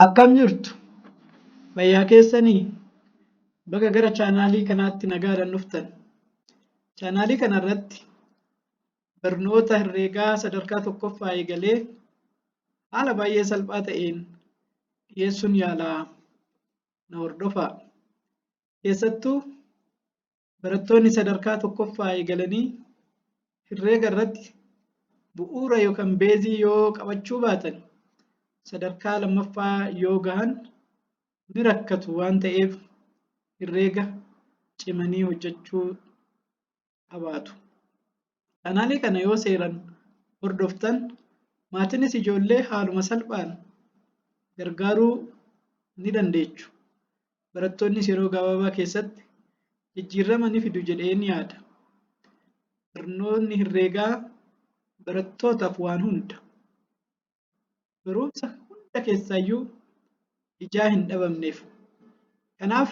Akkam jirtu fayyaa keessanii bakka gara chaanaalii kanaatti nagaadhaan dhuftan. Chaanaalii kana irratti barnoota herreegaa sadarkaa tokkoffaa eegalee haala baay'ee salphaa ta'een dhiyeessuun yaalaa na hordofaa. Keessattuu barattoonni sadarkaa tokkoffaa eegalanii herreega irratti bu'uura yookaan beezii yoo qabachuu baatan sadarkaa lammaffaa yoo gahan ni rakkatu waan ta'eef herreega cimanii hojjechuu qabaatu. Chaanaalii kana yoo seeraan hordoftan maatiinis ijoollee haaluma salphaan gargaaruu ni dandeechu. Barattoonnis yeroo gabaabaa keessatti jijjiirama ni fidu jedheen yaada. Barnoonni herreegaa barattootaaf waan hunda. Barumsa hunda keessaayyuu ijaa hin dhabamneef. Kanaaf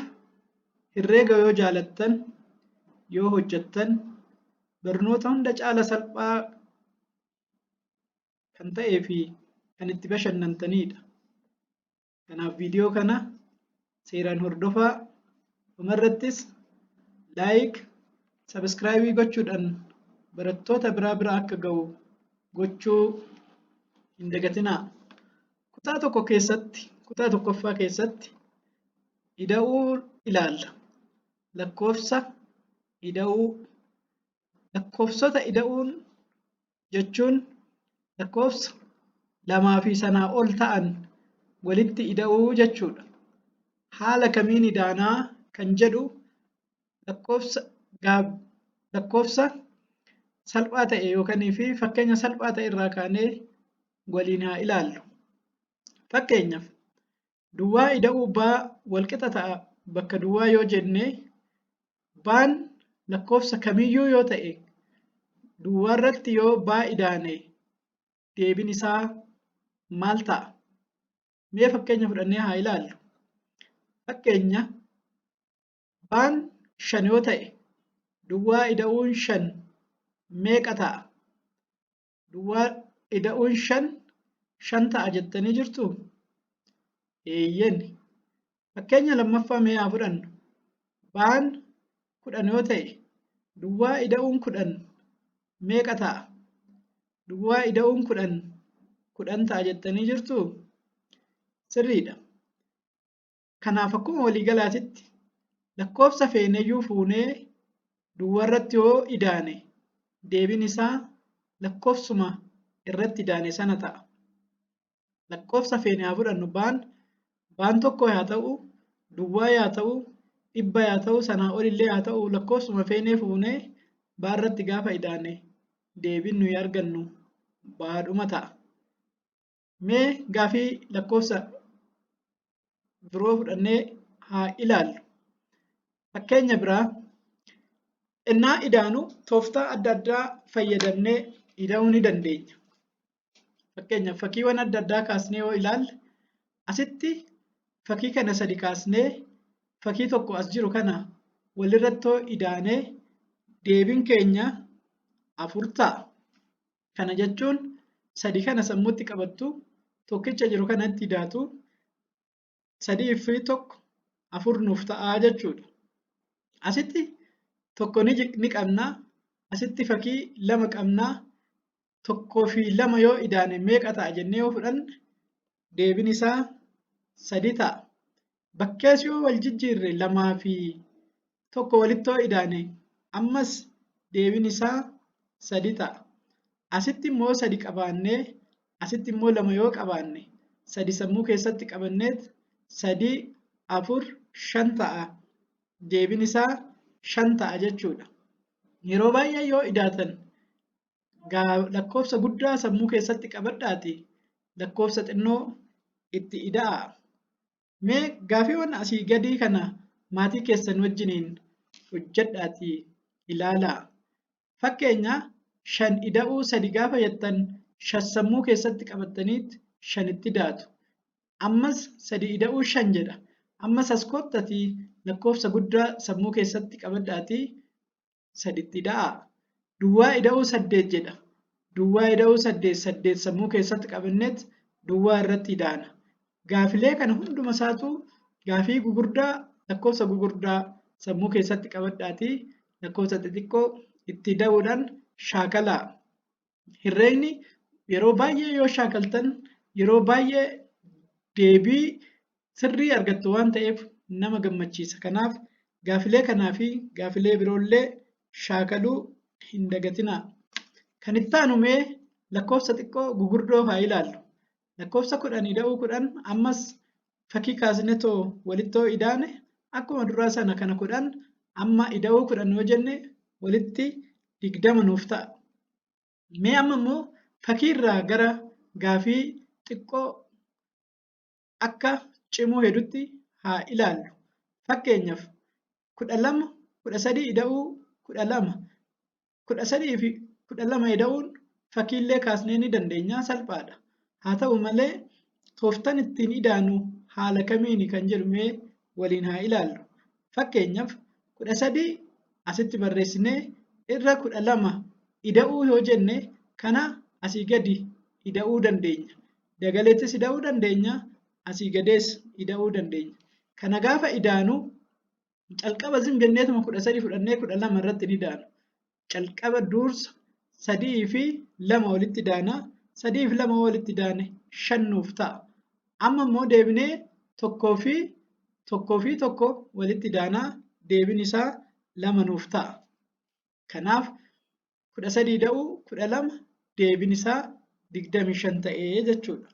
herreega yoo jaalattan, yoo hojjettan barnoota hunda caala salphaa kan ta'ee fi kan itti bashannantanidha. Kanaaf viidiyoo kana seeraan hordofaa. Dhumarrattis laayik, sabiskiraayibii gochuudhaan barattoota biraa bira akka ga'u gochuu hin dagatinaa. Kutaa tokkoffaa keessatti ida'uu ilaalla. Lakkoofsa ida'uu. Lakkoofsota ida'uun jechuun lakkoofsa lamaa fi sanaa ol ta'an walitti ida'uu jechuudha. Haala kamiin idaanaa kan jedhu lakkoofsa salphaa ta'e yookaan fakkeenya salphaa ta'e irraa kaanee waliin haa ilaallu. Fakkeenyaaf duwwaa ida'uu baa walqixa ta'a bakka duwwaa yoo jenne baan lakkoofsa kamiyyuu yoo ta'e duwwaa irratti yoo baa idaane deebiin isaa maal ta'a? Mee fakkeenya fudhannee haa ilaallu. Fakkeenya baan 5 yoo ta'e duwwaa ida'uun 5 meeqa ta'a? Duwwaa ida'uun 5 ta'a jettanii jirtuu? Eeyyeen. Fakkeenya lammaffaa mee haa fudhannu. Baan 10 yoo ta'e duwwaa ida'uun 10 meeqa ta'a? Duwwaa ida'uun 10 ta'a jettanii jirtuu? Sirriidha. Kanaaf akkuma waliigalaatitti lakkoofsa feeneyyuu fuunee duwwaa irratti yoo idaane deebiin isaa lakkoofsuma irratti idaane sana ta'a. Lakkoofsa feene haa fudhannu baan tokko haa ta'u, duwwaa haa ta'u, 100 haa ta'u, sanaa olillee haa ta'u lakkoofsuma feenee fuunee baa irratti gaafa idaane deebiin nuyi argannu baadhuma ta'a. Mee gaafii lakkoofsa biroo fudhannee haa ilaallu. Fakkeenya biraa innaa idaanu tooftaa adda addaa fayyadamnee ida'uu ni dandeenya. Fakkeenyaaf fakkiiwwan adda addaa kaasnee yoo ilaalle asitti fakkii kana 3 kaasnee fakkii tokko as jiru kana walirratti idaanee deebiin keenya 4 ta'a. Kana jechuun 3 kana sammuutti qabattu tokkicha jiru kanatti idaatu 3 fi 1 4 nuuf ta'a jechuudha. Asitti tokko ni qabnaa. Asitti fakkii 2 qabnaa. 1 fi 2 yoo idaane meeqa ta'a jennee yoo fudhanne deebiin isaa 3 ta'a. Bakkees yoo wal jijjiirre 2 fi 1 walitti yoo idaane ammas deebiin isaa 3 ta'a. Asitti immoo 3 qabaannee asitti immoo 2 yoo qabaanne 3 sammuu keessatti qabanneet 3, 4, 5 ta'a. Deebiin isaa 5 ta'a jechuudha. Yeroo baay'ee yoo idaatan lakkoofsa guddaa sammuu keessatti qabadhaati lakkoofsa xinnoo itti ida'aa. Mee gaafiiwwan asii gadii kana maatii keessan wajjiniin hojjedhaatii ilaalaa. Fakkeenya 5 ida'uu 3 gaafa jettan 5 sammuu keessatti qabattaniit 5 itti idaatu. Ammas 3 ida'uu 5 jedha. Ammas as koottatii lakkoofsa guddaa sammuu keessatti qabadhaatii 3 itti ida'aa. Duwwaa ida'uu 8 jedha. Duwwaa ida'uu 8 sammuu keessatti qabanneet duwwaa irratti idaana. Gaafilee kana hunduma isaatu gaafii gugurdaa lakkoofsa gugurdaa sammuu keessatti qabadhaatii lakkoofsa xixiqqoo itti da'uudhaan shaakalaa. Herreegni yeroo baay'ee yoo shaakaltan yeroo baay'ee deebii sirrii argattu waan ta'eef nama gammachiisa. Kanaaf gaafilee kanaa fi gaafilee biroollee shaakaluu hin dagatinaa. Kan itti aanu mee lakkoofsa xiqqoo gugurdoo haa ilaallu. Lakkoofsa 10 da'uu 10 ammas fakkii kaasnetoo walittoo idaane akkuma duraa sana kana 10 amma ida'uu 10 yoo jenne walitti 20 nuuf ta'a. Mee amma immoo fakkii irraa gara gaafii xiqqoo akka cimuu hedduutti haa ilaallu. Fakkeenyaaf 12 13 ida'uu 12 13 fi 12 ida'uun fakkiillee kaasnee ni dandeenya salphaadha. Haa ta'u malee tooftaan ittiin idaanu haala kamiini kan jedhu mee waliin haa ilaallu. Fakkeenyaaf 13 asitti barreessinee irra 12 ida'uu yoo jenne kana asii gadi ida'uu dandeenya. Dagaleettis ida'uu dandeenya, asii gadees ida'uu dandeenya. Kana gaafa idaanu calqaba jenneetuma 13 fudhannee 12 irratti ni idaanu. Calqaba dursa 3 fi 2 walitti idaana. 3 fi 2 walitti idaane 5 nuuf ta'a. Amma immoo deebinee 1 fi 1 walitti idaanaa deebiin isaa 2 nuuf ta'a. Kanaaf 13 ida'uu 12 deebiin isaa 25 ta'ee jechuudha.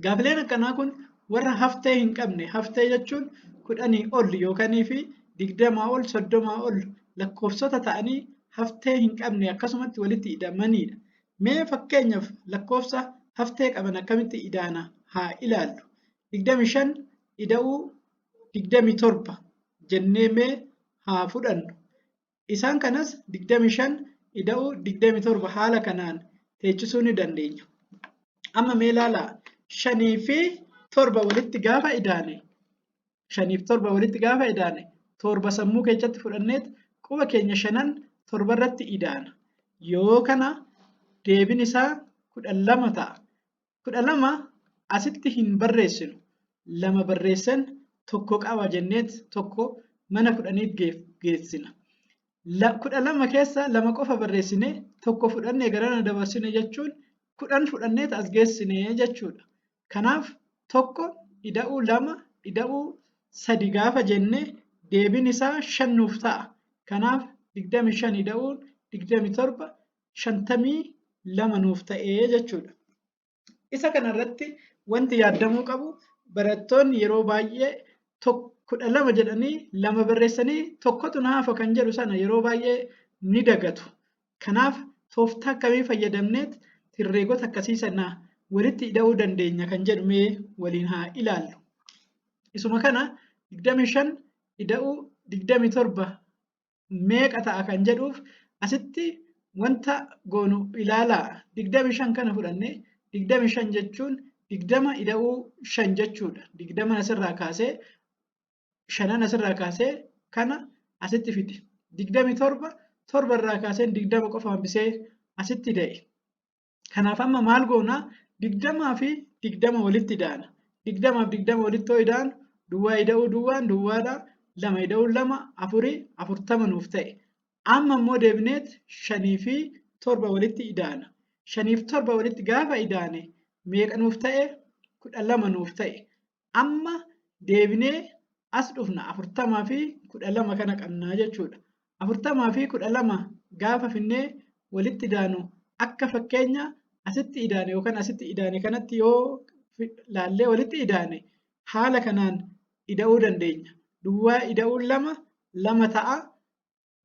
Gaafileen akkanaa kun warra haftee hin qabne, haftee jechuun 10 ol yookanii fi 20 ol 30 ol lakkoofsota ta'anii haftee hin qabne akkasumatti walitti idamanidha. Mee fakkeenyaaf lakkoofsa haftee qaban akkamitti idaana haa ilaallu. 25 ida'uu 27 jennee mee haa fudhannu. Isaan kanas 25 ida'uu 27 haala kanaan teechisuu ni dandeenya. Amma mee ilaalaa 5 fi 7 walitti gaafa idaane 5 fi 7 walitti gaafa idaane 7 sammuu keessatti fudhanneet quba keenya 5 7 irratti idaana. Yoo kana deebiin isaa 12 ta'a. 12 asitti hin barreessinu. 2 barreessan tokko qaba jenneet tokko mana fudhaniit geessina. 12 keessa 2 qofa barreessine tokko fudhannee garana dabarsine jechuun 10 fudhanneet as geessine jechuudha. Kanaaf tokko ida'uu 2 ida'uu 3 gaafa jenne deebiin isaa 5 nuuf ta'a. Kanaaf 25 ida'uun 27 52 nuuf ta'ee jechuudha. Isa kanarratti wanti yaadamuu qabu barattoonni yeroo baay'ee 12 jedhanii 2 barreessanii tokkotu na hafa kan jedhu sana yeroo baay'ee ni dagatu. Kanaaf tooftaa akkamii fayyadamneet herreegota akkasii sana walitti ida'uu dandeenya kan jedhu mee waliin haa ilaallu. Isuma kana 25 ida'uu 27 meeqa ta'a kan jedhuuf asitti wanta goonu ilaalaa. 25 kana fudhannee 25 jechuun 20 ida'uu 5 jechuudha. 20 asirraa kaasee 5 asirraa kaasee kana asitti fidi. 27 7 irraa kaasee 20 qofa hambisee asitti da'e. Kanaaf amma maal goonaa 20 fi 20 walitti idaana. 20 fi 20 walitti idaanu duwwaa ida'uu duwwaan duwwaadha. 2 ida'uu 2 4 40 nuuf ta'e. Amma immoo deebineet 5 fi 7 walitti idaana. 5 fi 7 walitti gaafa idaane meeqa nuuf ta'e? 12 nuuf ta'e. Amma deebinee as dhufna 40 fi 12 kana qabnaa jechuudha. 40 fi 12 gaafa finnee walitti idaanu akka fakkeenya asitti idaane yookaan asitti idaane kanatti yoo laallee walitti idaane haala kanaan ida'uu dandeenya. Duwwaa ida'uun 2 ta'a.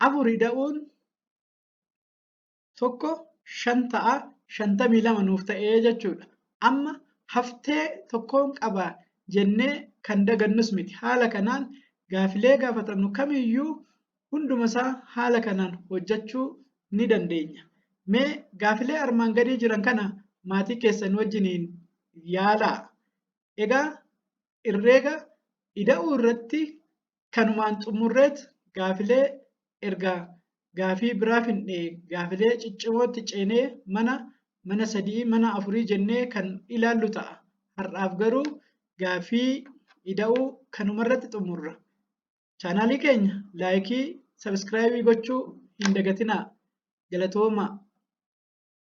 4 ida'uun 1 5 ta'a. 52 nuuf ta'ee jechuudha. Amma haftee tokkoon qaba jennee kan dagannus miti. Haala kanaan gaafilee gaafatamnu kamiyyuu hundumasaa haala kanaan hojjechuu ni dandeenya. Mee gaafilee armaan gadii jiran kana maatii keessan wajjiniin yaalaa. Egaa herreega ida'uu irratti kanumaan xumurreet gaafilee ergaa gaafii biraa finnee gaafilee ciccimootti ceenee mana 3 mana 4 jennee kan ilaallu ta'a. Har'aaf garuu gaaffii ida'uu kanumarratti xumurra. Chaanaalii keenya laayikii, sabskraayibii gochuu hin dagatinaa. Galatoomaa.